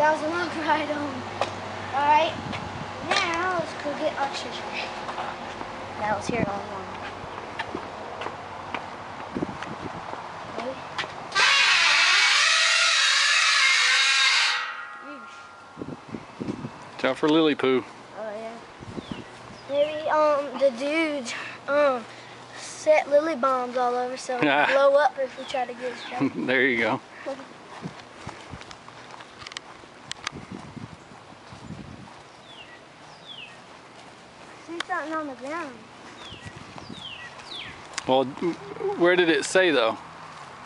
That was a long ride home. Alright, now let's go get our treasure. That was here all along. Watch out for lily poo. Oh yeah. Maybe the dude set lily bombs all over so it'll blow up if we try to get his treasure. There you go. See something on the ground. Well, where did it say though?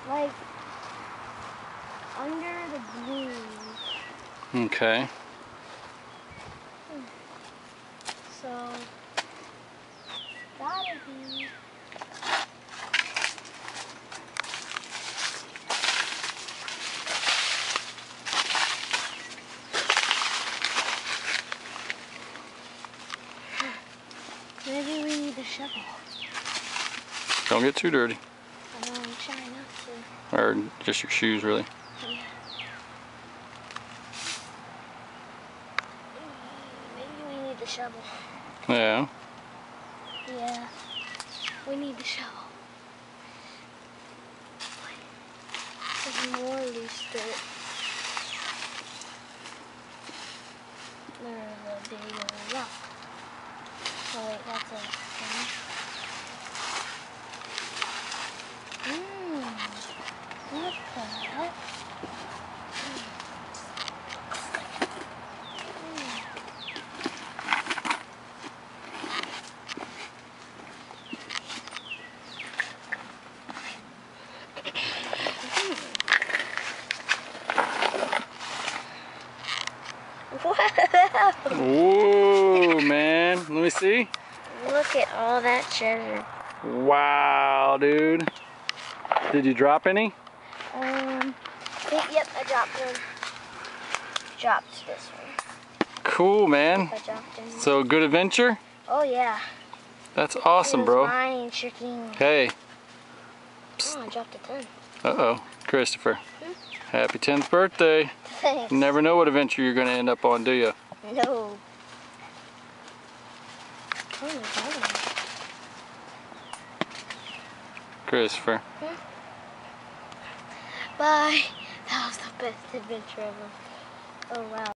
Like under the green. Okay. So gotta be. Maybe we need a shovel. Don't get too dirty. I know, I'm trying not to. Or just your shoes, really. Yeah. Maybe we need the shovel. Yeah. Yeah. We need the shovel. There's more loose dirt. There's a big rock. Oh wait, that's a thing. What the heck? Whoa, man. Let me see. Look at all that treasure. Wow, dude. Did you drop any? Yep, I dropped one. Dropped this one. Cool, man. I dropped it. So, good adventure? Oh yeah. That's awesome, bro. Mine, tricking. Hey. Oh, I dropped a 10. Uh-oh. Christopher. Happy 10th birthday. Thanks. You never know what adventure you're going to end up on, do you? No. Oh my God. Christopher. Bye. That was the best adventure ever. Oh wow.